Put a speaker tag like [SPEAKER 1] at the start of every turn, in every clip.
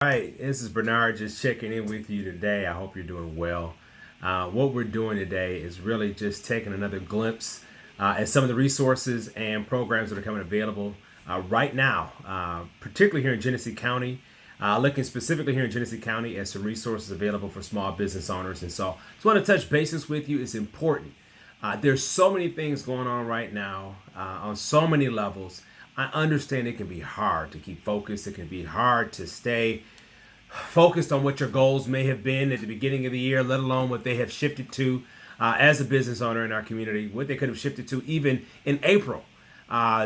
[SPEAKER 1] All right, this is Bernard just checking in with you today. I hope you're doing well. What we're doing today is really just taking another glimpse at some of the resources and programs that are coming available right now, particularly here in Genesee County. Looking specifically here in Genesee County at some resources available for small business owners. And so just want to touch bases with you. It's important. There's so many things going on right now on so many levels. I understand it can be hard to keep focused. It can be hard to stay focused on what your goals may have been at the beginning of the year, let alone what they have shifted to as a business owner in our community, what they could have shifted to even in April.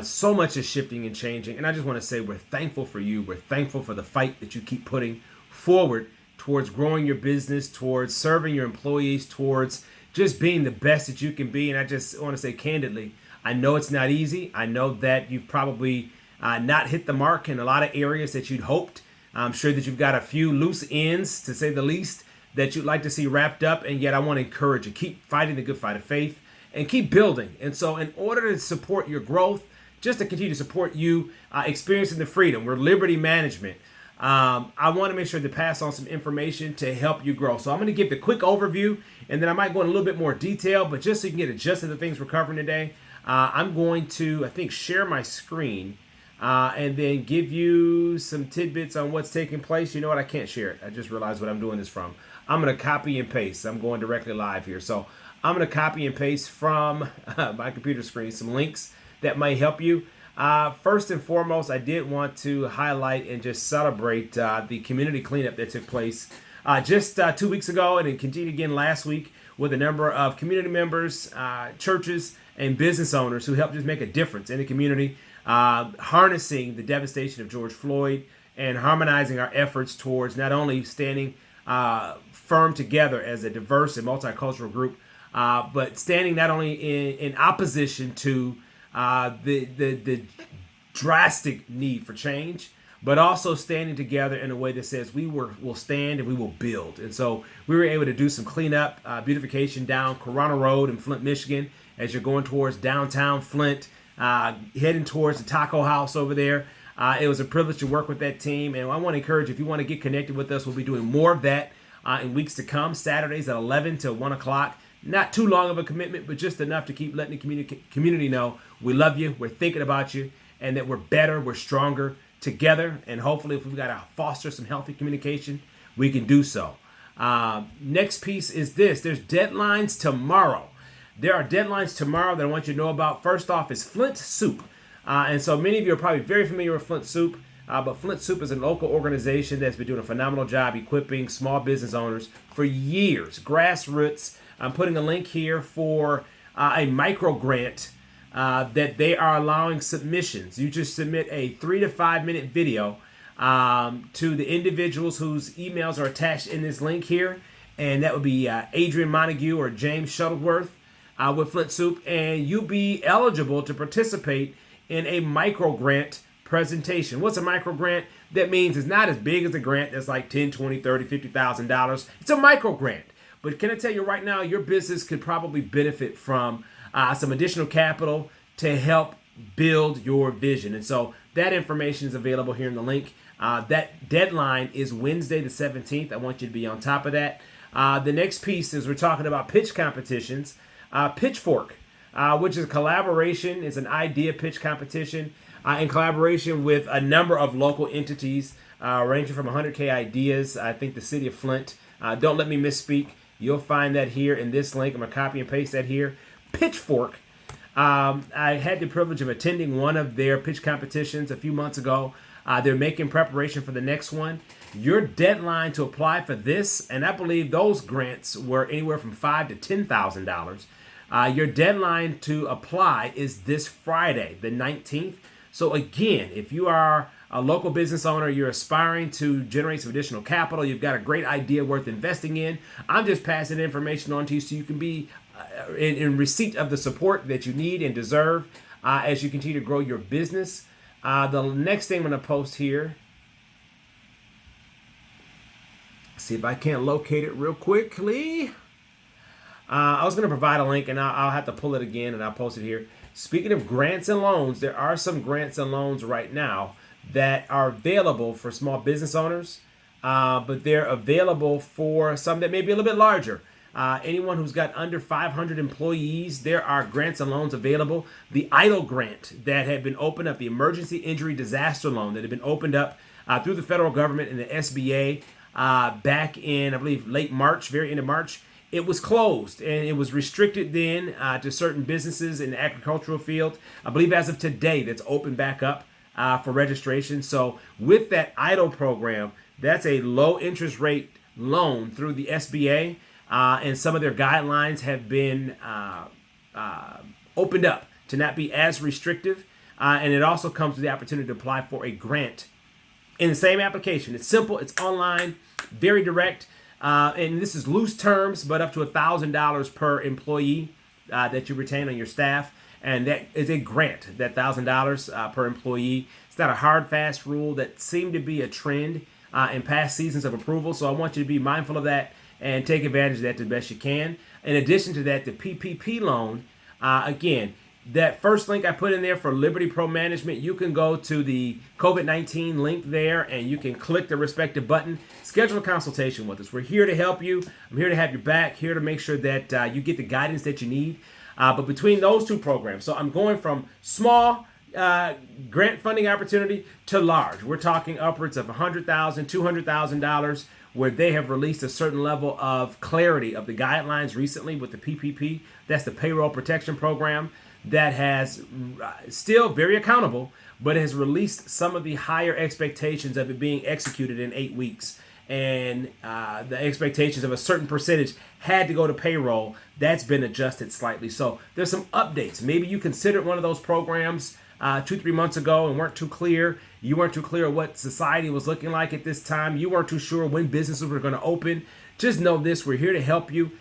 [SPEAKER 1] So much is shifting and changing. And I just want to say we're thankful for you. We're thankful for the fight that you keep putting forward towards growing your business, towards serving your employees, towards just being the best that you can be. And I just want to say candidly, I know it's not easy. I know that you've probably not hit the mark in a lot of areas that you'd hoped. I'm sure that you've got a few loose ends, to say the least, that you'd like to see wrapped up. And yet I want to encourage you, keep fighting the good fight of faith and keep building. And so in order to support your growth, just to continue to support you experiencing the freedom, we're Liberty Management. I want to make sure to pass on some information to help you grow. So I'm going to give the quick overview, and then I might go in a little bit more detail, but just so you can get adjusted to the things we're covering today, I'm going to, I think, share my screen and then give you some tidbits on what's taking place. You know what? I can't share it. I just realized what I'm doing this from. I'm going to copy and paste. I'm going directly live here. So I'm going to copy and paste from my computer screen some links that might help you. First and foremost, I did want to highlight and just celebrate the community cleanup that took place just 2 weeks ago, and it continued again last week with a number of community members, churches, and business owners who helped just make a difference in the community, harnessing the devastation of George Floyd and harmonizing our efforts towards not only standing firm together as a diverse and multicultural group, but standing not only in opposition to the drastic need for change, but also standing together in a way that says will stand and we will build. And so we were able to do some cleanup, beautification down Corona Road in Flint, Michigan, as you're going towards downtown Flint, heading towards the Taco House over there. It was a privilege to work with that team, and I want to encourage you, if you want to get connected with us, we'll be doing more of that in weeks to come, Saturdays at 11 to 1 o'clock. Not too long of a commitment, but just enough to keep letting the community know we love you, we're thinking about you, and that we're better, we're stronger together. And hopefully, if we've got to foster some healthy communication, we can do so. Next piece is this. There's deadlines tomorrow. There are deadlines tomorrow that I want you to know about. First off is Flint Soup. And so many of you are probably very familiar with Flint Soup. But Flint Soup is a local organization that's been doing a phenomenal job equipping small business owners for years. Grassroots. I'm putting a link here for a micro grant that they are allowing submissions. You just submit a 3 to 5 minute video to the individuals whose emails are attached in this link here. And that would be Adrian Montague or James Shuttleworth with Flint Soup. And you'll be eligible to participate in a micro grant presentation. What's a micro grant? That means it's not as big as a grant that's like $10, $20, $30, $50,000. It's a micro grant. But can I tell you right now, your business could probably benefit from some additional capital to help build your vision. And so that information is available here in the link. That deadline is Wednesday the 17th. I want you to be on top of that. The next piece is we're talking about pitch competitions. Pitchfork, which is a collaboration, is an idea pitch competition in collaboration with a number of local entities ranging from 100K Ideas. I think the city of Flint. Don't let me misspeak. You'll find that here in this link. I'm going to copy and paste that here. Pitchfork. I had the privilege of attending one of their pitch competitions a few months ago. They're making preparation for the next one. Your deadline to apply for this, and I believe those grants were anywhere from $5,000 to $10,000. Your deadline to apply is this Friday, the 19th. So again, if you are a local business owner, you're aspiring to generate some additional capital, you've got a great idea worth investing in, I'm just passing information on to you so you can be in receipt of the support that you need and deserve as you continue to grow your business. The next thing I'm going to post here, see if I can't locate it real quickly. I was going to provide a link, and I'll have to pull it again, and I'll post it here. Speaking of grants and loans, there are some grants and loans right now that are available for small business owners. but they're available for some that may be a little bit larger. Anyone who's got under 500 employees, there are grants and loans available. The EIDL grant that had been opened up, the Emergency Injury Disaster Loan that had been opened up through the federal government and the SBA back in, I believe, late March, very end of March. It was closed and it was restricted then to certain businesses in the agricultural field. I believe as of today, that's open back up for registration. So with that EIDL program, that's a low interest rate loan through the SBA. And some of their guidelines have been opened up to not be as restrictive. And it also comes with the opportunity to apply for a grant in the same application. It's simple, it's online, very direct. And this is loose terms, but up to $1,000 per employee that you retain on your staff. And that is a grant, that $1,000 per employee. It's not a hard, fast rule that seemed to be a trend in past seasons of approval. So I want you to be mindful of that and take advantage of that the best you can. In addition to that, the PPP loan, again, that first link I put in there for Liberty Pro Management, you can go to the COVID-19 link there and you can click the respective button, schedule a consultation with us. We're here to help you. I'm here to have your back, here to make sure that you get the guidance that you need. But between those two programs, so I'm going from small grant funding opportunity to large. We're talking upwards of $100,000, $200,000, where they have released a certain level of clarity of the guidelines recently with the PPP. That's the Payroll Protection Program that has still very accountable, but has released some of the higher expectations of it being executed in 8 weeks. And the expectations of a certain percentage had to go to payroll. That's been adjusted slightly. So there's some updates. Maybe you considered one of those programs 2-3 months ago and weren't too clear. You weren't too clear what society was looking like at this time. You weren't too sure when businesses were going to open. Just know this, we're here to help you.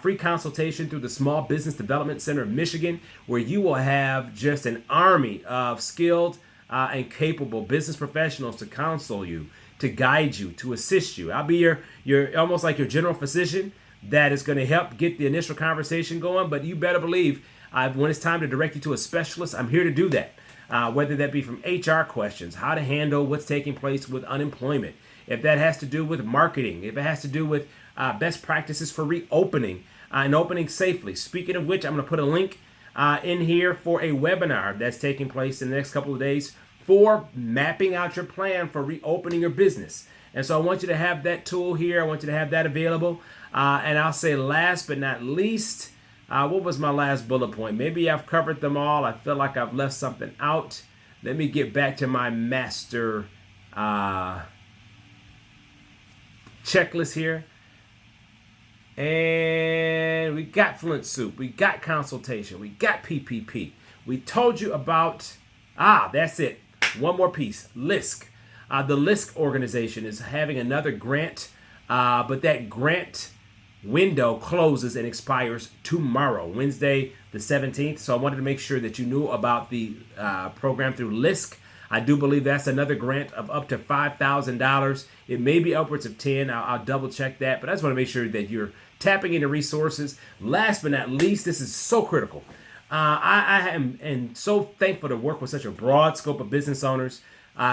[SPEAKER 1] Free consultation through the Small Business Development Center of Michigan, where you will have just an army of skilled and capable business professionals to counsel you, to guide you, to assist you. I'll be your almost like your general physician that is going to help get the initial conversation going, but you better believe when it's time to direct you to a specialist, I'm here to do that. Whether that be from HR questions, how to handle what's taking place with unemployment, if that has to do with marketing, if it has to do with best practices for reopening and opening safely. Speaking of which, I'm going to put a link in here for a webinar that's taking place in the next couple of days for mapping out your plan for reopening your business. And so I want you to have that tool here. I want you to have that available. And I'll say last but not least, what was my last bullet point? Maybe I've covered them all. I feel like I've left something out. Let me get back to my master checklist here. And we got Flint Soup. We got consultation. We got PPP. We told you about, that's it. One more piece, LISC. The LISC organization is having another grant, but that grant window closes and expires tomorrow, Wednesday the 17th. So I wanted to make sure that you knew about the program through LISC. I do believe that's another grant of up to $5,000. It may be upwards of 10. I'll double check that, but I just want to make sure that you're tapping into resources. Last but not least, this is so critical. I am so thankful to work with such a broad scope of business owners,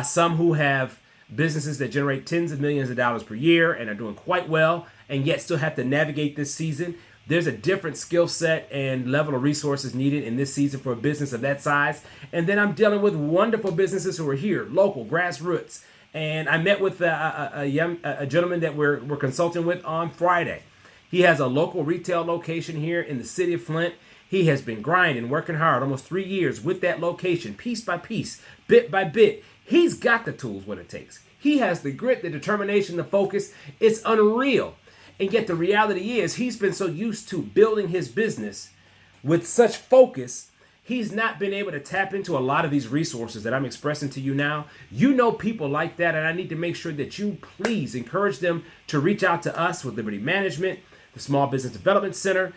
[SPEAKER 1] some who have businesses that generate tens of millions of dollars per year and are doing quite well, and yet still have to navigate this season. There's a different skill set and level of resources needed in this season for a business of that size. And then I'm dealing with wonderful businesses who are here, local, grassroots. And I met with a gentleman that we're consulting with on Friday. He has a local retail location here in the city of Flint. He has been grinding, working hard, almost 3 years with that location, piece by piece, bit by bit. He's got the tools, what it takes. He has the grit, the determination, the focus. It's unreal. And yet the reality is he's been so used to building his business with such focus, he's not been able to tap into a lot of these resources that I'm expressing to you now. You know people like that, and I need to make sure that you please encourage them to reach out to us with Liberty Management, the Small Business Development Center.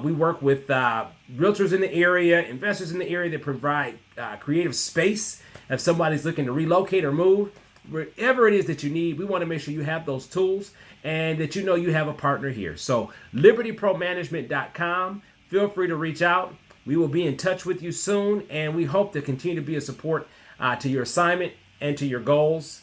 [SPEAKER 1] We work with realtors in the area, investors in the area that provide creative space if somebody's looking to relocate or move. Whatever it is that you need, we want to make sure you have those tools and that you know you have a partner here. So libertypromanagement.com. Feel free to reach out. We will be in touch with you soon, and we hope to continue to be a support to your assignment and to your goals.